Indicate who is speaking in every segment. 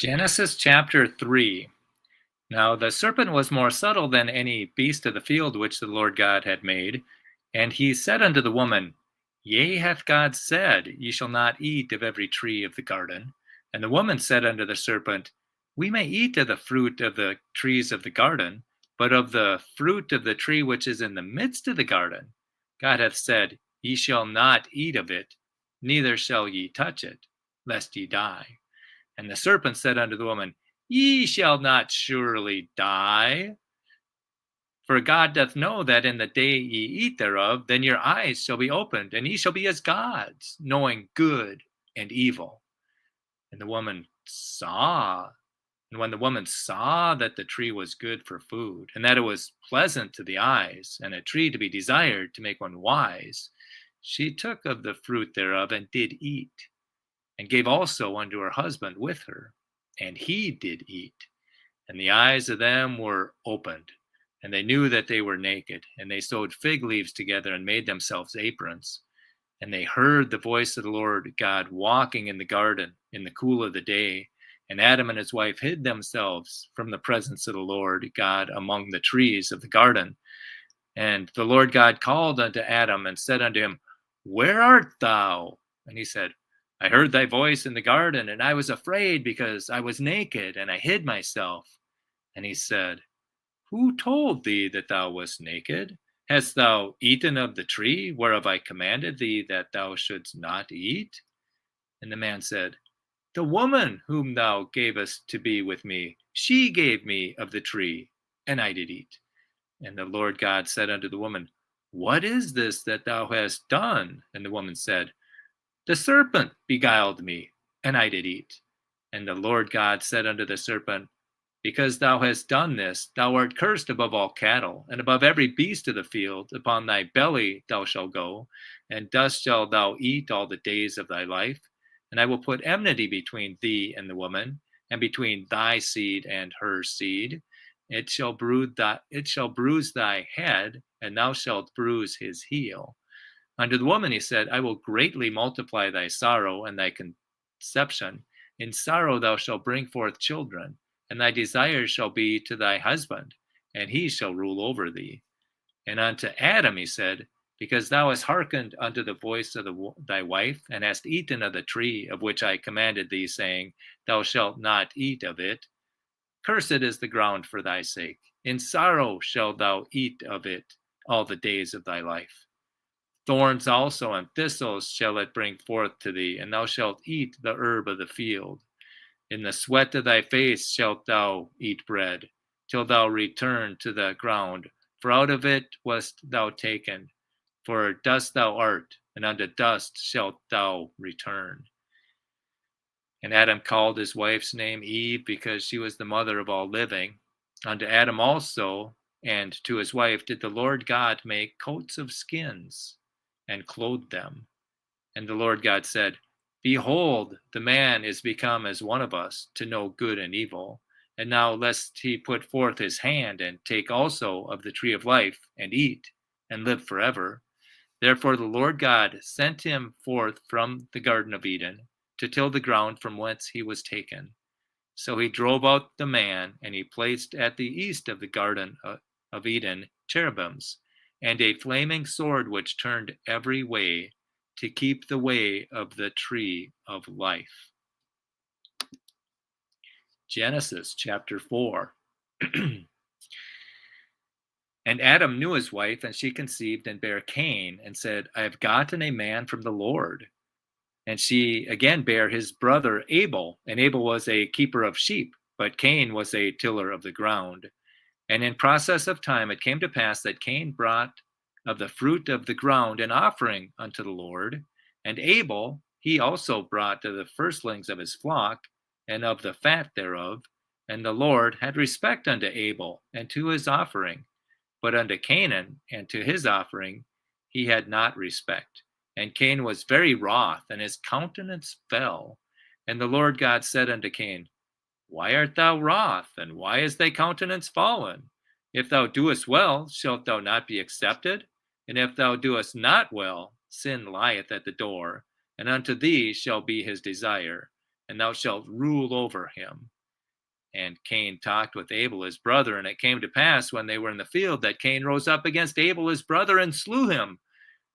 Speaker 1: Genesis chapter 3. Now the serpent was more subtle than any beast of the field which the Lord God had made. And he said unto the woman, Yea, hath God said, Ye shall not eat of every tree of the garden. And the woman said unto the serpent, We may eat of the fruit of the trees of the garden, but of the fruit of the tree which is in the midst of the garden, God hath said, Ye shall not eat of it, neither shall ye touch it, lest ye die. And the serpent said unto the woman, Ye shall not surely die. For God doth know that in the day ye eat thereof, then your eyes shall be opened, and ye shall be as gods, knowing good and evil. And the woman saw, and when the woman saw that the tree was good for food, and that it was pleasant to the eyes, and a tree to be desired to make one wise, she took of the fruit thereof and did eat, and gave also unto her husband with her, and he did eat. And the eyes of them were opened, and they knew that they were naked, and they sewed fig leaves together and made themselves aprons. And they heard the voice of the Lord God walking in the garden in the cool of the day. And Adam and his wife hid themselves from the presence of the Lord God among the trees of the garden. And the Lord God called unto Adam and said unto him, Where art thou? And he said, I heard thy voice in the garden, and I was afraid because I was naked, and I hid myself. And he said, Who told thee that thou wast naked? Hast thou eaten of the tree whereof I commanded thee that thou shouldst not eat? And the man said, The woman whom thou gavest to be with me, she gave me of the tree, and I did eat. And the Lord God said unto the woman, What is this that thou hast done? And the woman said, The serpent beguiled me, and I did eat. And the Lord God said unto the serpent, Because thou hast done this, thou art cursed above all cattle, and above every beast of the field. Upon thy belly thou shalt go, and dust shalt thou eat all the days of thy life. And I will put enmity between thee and the woman, and between thy seed and her seed. It shall bruise thy head, and thou shalt bruise his heel. Unto the woman he said, I will greatly multiply thy sorrow and thy conception. In sorrow thou shalt bring forth children, and thy desire shall be to thy husband, and he shall rule over thee. And unto Adam he said, Because thou hast hearkened unto the voice of thy wife, and hast eaten of the tree of which I commanded thee, saying, Thou shalt not eat of it, cursed is the ground for thy sake. In sorrow shalt thou eat of it all the days of thy life. Thorns also and thistles shall it bring forth to thee, and thou shalt eat the herb of the field. In the sweat of thy face shalt thou eat bread, till thou return to the ground, for out of it wast thou taken. For dust thou art, and unto dust shalt thou return. And Adam called his wife's name Eve, because she was the mother of all living. Unto Adam also, and to his wife, did the Lord God make coats of skins, and clothed them. And the Lord God said, Behold, the man is become as one of us, to know good and evil. And now lest he put forth his hand, and take also of the tree of life, and eat, and live forever. Therefore the Lord God sent him forth from the Garden of Eden, to till the ground from whence he was taken. So he drove out the man, and he placed at the east of the Garden of Eden cherubims, and a flaming sword which turned every way, to keep the way of the tree of life. Genesis chapter 4. And Adam knew his wife, and she conceived and bare Cain, and said, I have gotten a man from the Lord. And she again bare his brother Abel, and Abel was a keeper of sheep, but Cain was a tiller of the ground. And in process of time it came to pass that Cain brought of the fruit of the ground an offering unto the Lord, and Abel he also brought of the firstlings of his flock, and of the fat thereof. And the Lord had respect unto Abel, and to his offering, but unto Canaan and to his offering he had not respect. And Cain was very wroth, and his countenance fell. And the Lord God said unto Cain, Why art thou wroth, and why is thy countenance fallen? If thou doest well, shalt thou not be accepted? And if thou doest not well, sin lieth at the door, and unto thee shall be his desire, and thou shalt rule over him. And Cain talked with Abel his brother, and it came to pass when they were in the field that Cain rose up against Abel his brother and slew him.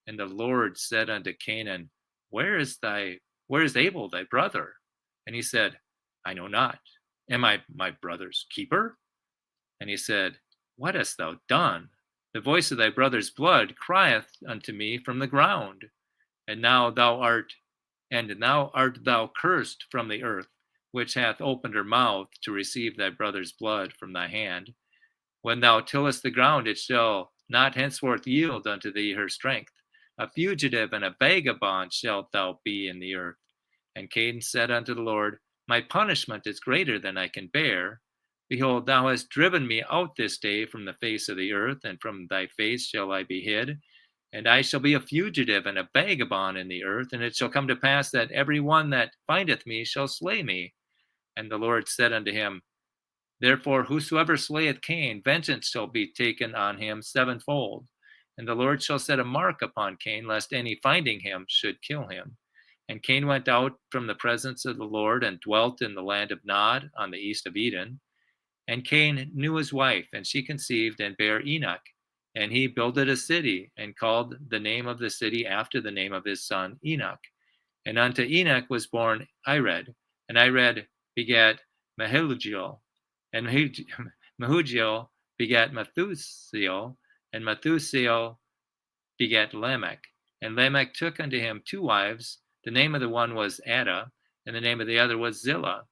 Speaker 1: And the Lord said unto Canaan, Where is Abel thy brother? And he said, I know not. Am I my brother's keeper? And he said, What hast thou done? The voice of thy brother's blood crieth unto me from the ground. And now art thou cursed from the earth, which hath opened her mouth to receive thy brother's blood from thy hand. When thou tillest the ground, it shall not henceforth yield unto thee her strength. A fugitive and a vagabond shalt thou be in the earth. And Cain said unto the Lord, My punishment is greater than I can bear. Behold, thou hast driven me out this day from the face of the earth, and from thy face shall I be hid. And I shall be a fugitive and a vagabond in the earth, and it shall come to pass that every one that findeth me shall slay me. And the Lord said unto him, Therefore whosoever slayeth Cain, vengeance shall be taken on him sevenfold. And the Lord shall set a mark upon Cain, lest any finding him should kill him. And Cain went out from the presence of the Lord, and dwelt in the land of Nod, on the east of Eden. And Cain knew his wife, and she conceived and bare Enoch. And he builded a city, and called the name of the city after the name of his son Enoch. And unto Enoch was born Ired, and Ired begat Mehujael, and Mehujael begat Methusael, and Methusael begat Lamech. And Lamech took unto him two wives. The name of the one was Ada, and the name of the other was Zillah.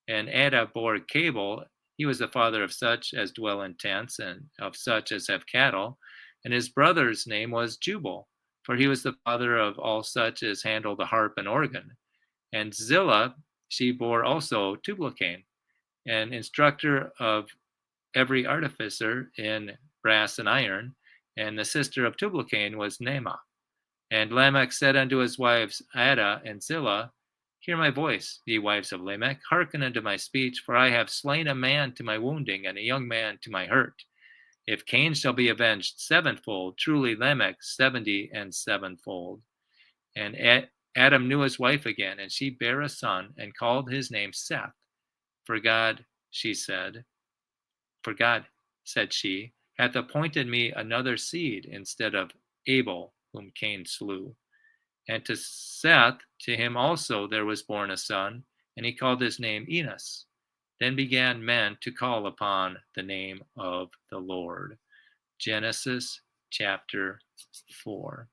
Speaker 1: And Ada bore Cabal. He was the father of such as dwell in tents, and of such as have cattle. And his brother's name was Jubal, for he was the father of all such as handle the harp and organ. And Zillah, she bore also Tubal-Cain, an instructor of every artificer in brass and iron. And the sister of Tubal-Cain was Naamah. And Lamech said unto his wives Ada and Zillah, Hear my voice, ye wives of Lamech, hearken unto my speech, for I have slain a man to my wounding, and a young man to my hurt. If Cain shall be avenged sevenfold, truly Lamech 70 and sevenfold. And Adam knew his wife again, and she bare a son, and called his name Seth. For God, said she, hath appointed me another seed instead of Abel, whom Cain slew. And to Seth, to him also there was born a son, and he called his name Enos. Then began men to call upon the name of the Lord. Genesis chapter 4.